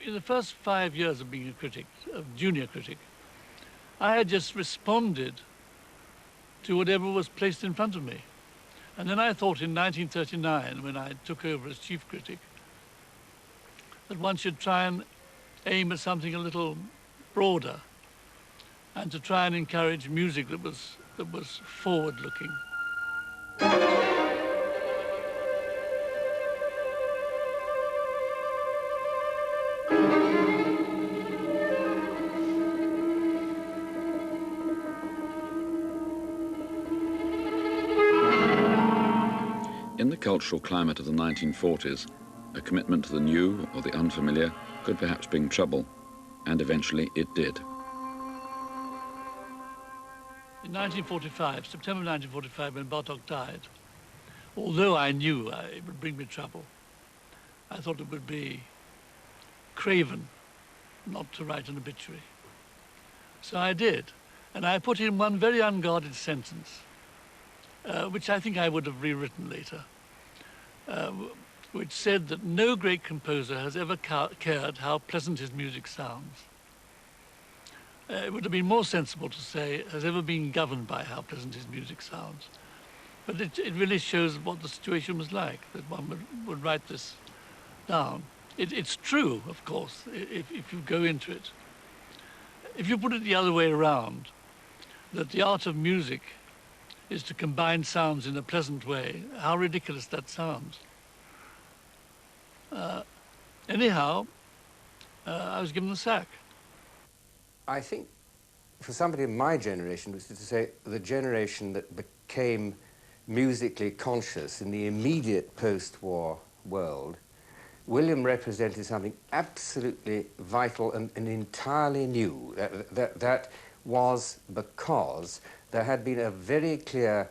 in the first 5 years of being a critic, a junior critic, I had just responded to whatever was placed in front of me. And then I thought in 1939, when I took over as chief critic, that one should try and aim at something a little broader and to try and encourage music that was forward-looking. In the cultural climate of the 1940s, a commitment to the new or the unfamiliar could perhaps bring trouble, and eventually it did. In 1945, September 1945, when Bartok died, although I knew it would bring me trouble, I thought it would be craven not to write an obituary. So I did, and I put in one very unguarded sentence, which I think I would have rewritten later, which said that no great composer has ever cared how pleasant his music sounds. It would have been more sensible to say, has ever been governed by how pleasant his music sounds. But it really shows what the situation was like, that one would write this down. It's true, of course, if you go into it. If you put it the other way around, that the art of music is to combine sounds in a pleasant way, how ridiculous that sounds. Anyhow, I was given the sack. I think for somebody of my generation, which is to say the generation that became musically conscious in the immediate post-war world, William represented something absolutely vital and entirely new. That was because there had been a very clear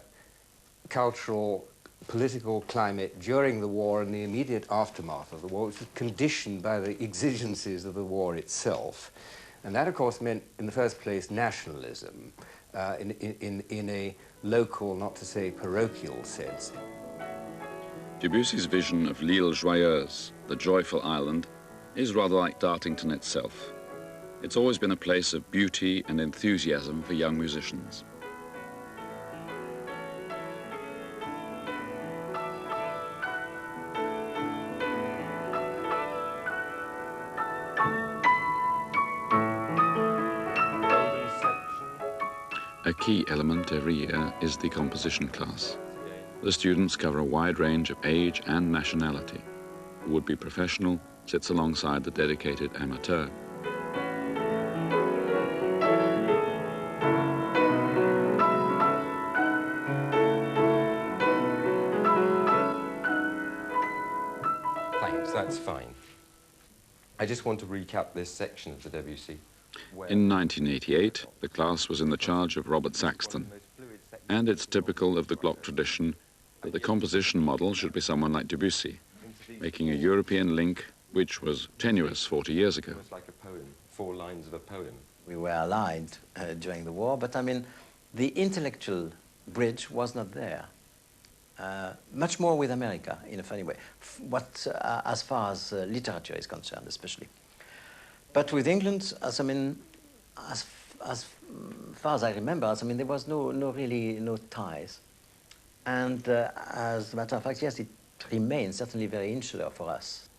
cultural, political climate during the war and the immediate aftermath of the war, which was conditioned by the exigencies of the war itself. And that, of course, meant, in the first place, nationalism in a local, not to say parochial sense. Debussy's vision of l'île joyeuse, the joyful island, is rather like Dartington itself. It's always been a place of beauty and enthusiasm for young musicians. A key element every year is the composition class. The students cover a wide range of age and nationality. The would-be professional sits alongside the dedicated amateur. Thanks, that's fine. I just want to recap this section of the Debussy. In 1988, the class was in the charge of Robert Saxton, and it's typical of the Glock tradition that the composition model should be someone like Debussy, making a European link which was tenuous 40 years ago. Almost like a poem, 4 lines of a poem. We were allied during the war, but I mean, the intellectual bridge was not there. Much more with America, in a funny way, as far as literature is concerned, especially. But with England, as far as I remember, there was no ties. And as a matter of fact, yes, it remains certainly very insular for us.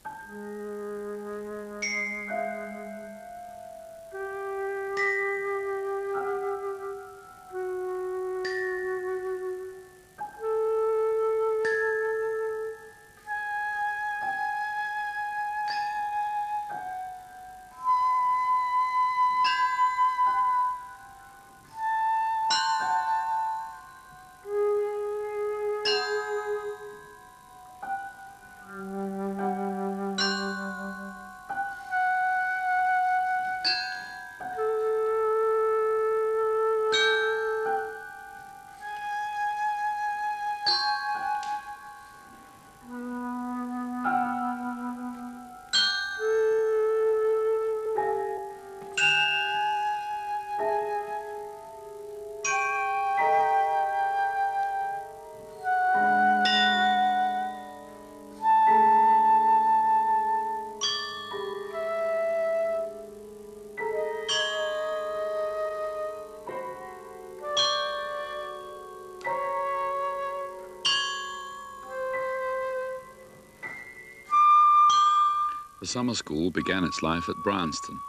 The summer school began its life at Bryanston,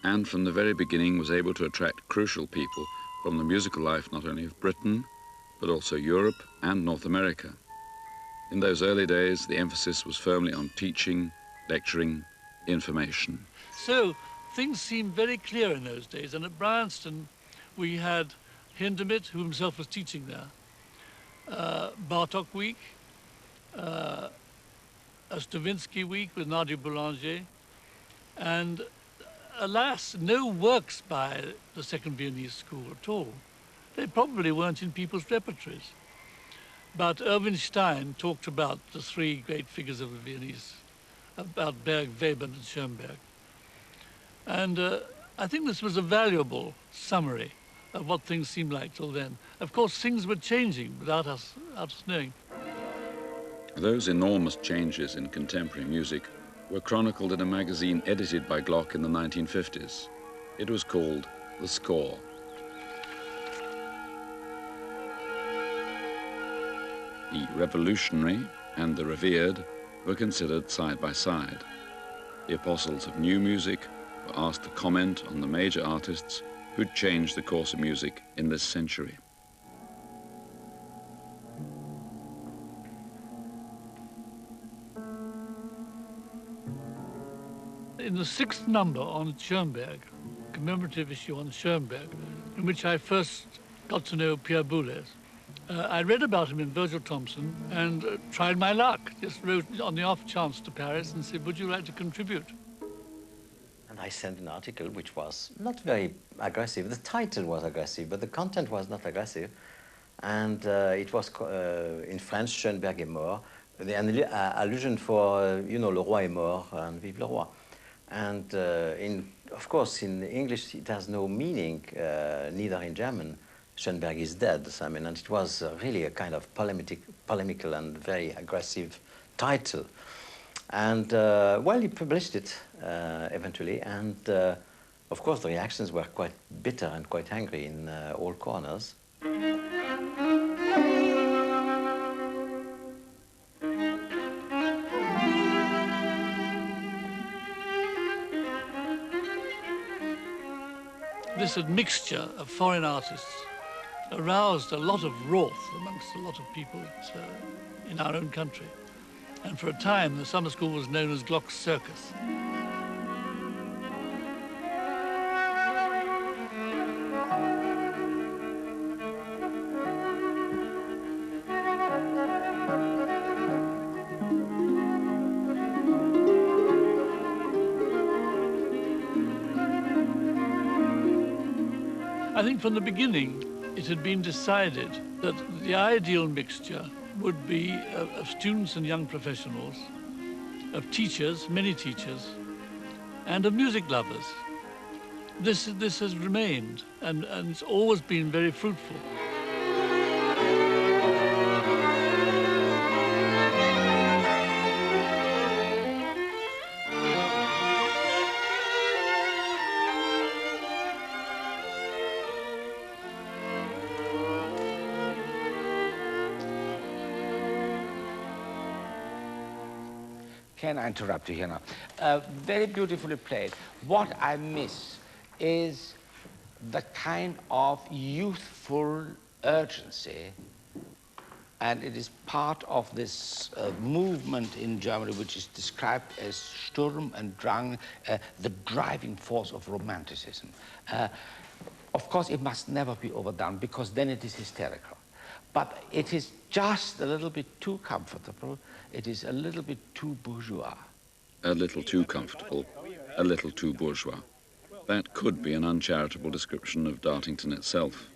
and from the very beginning was able to attract crucial people from the musical life not only of Britain, but also Europe and North America. In those early days, the emphasis was firmly on teaching, lecturing, information. So things seemed very clear in those days, and at Bryanston we had Hindemith, who himself was teaching there, Bartok Week, a Stravinsky Week with Nadia Boulanger, and alas, no works by the Second Viennese School at all. They probably weren't in people's repertories. But Erwin Stein talked about the three great figures of the Viennese, about Berg, Webern, and Schoenberg. And I think this was a valuable summary of what things seemed like till then. Of course, things were changing without us knowing. Those enormous changes in contemporary music were chronicled in a magazine edited by Glock in the 1950s. It was called The Score. The revolutionary and the revered were considered side by side. The apostles of new music were asked to comment on the major artists who'd changed the course of music in this century. In the 6th number on Schoenberg, commemorative issue on Schoenberg, in which I first got to know Pierre Boulez, I read about him in Virgil Thompson and tried my luck. Just wrote on the off chance to Paris and said, would you like to contribute? And I sent an article which was not very aggressive. The title was aggressive, but the content was not aggressive. And it was in French, Schoenberg est mort, an allusion for, you know, Le Roi est mort and Vive le Roi. And of course, in English, it has no meaning, neither in German. Schoenberg is dead. I mean, and it was really a kind of polemical and very aggressive title. And, well, he published it eventually. And, of course, the reactions were quite bitter and quite angry in all corners. This admixture of foreign artists aroused a lot of wrath amongst a lot of people in our own country. And for a time, the summer school was known as Glock's Circus. I think from the beginning, it had been decided that the ideal mixture would be of students and young professionals, of teachers, many teachers, and of music lovers. This has remained, and it's always been very fruitful. Can I interrupt you here now? Very beautifully played. What I miss is the kind of youthful urgency, and it is part of this movement in Germany which is described as Sturm und Drang, the driving force of romanticism. Of course, it must never be overdone, because then it is hysterical. But it is just a little bit too comfortable. It is a little bit too bourgeois. A little too comfortable, a little too bourgeois. That could be an uncharitable description of Dartington itself.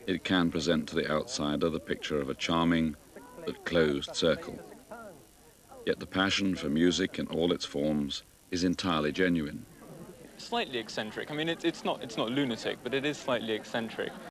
It can present to the outsider the picture of a charming but closed circle. Yet the passion for music in all its forms is entirely genuine. Slightly eccentric. I mean, it's not lunatic, but it is slightly eccentric.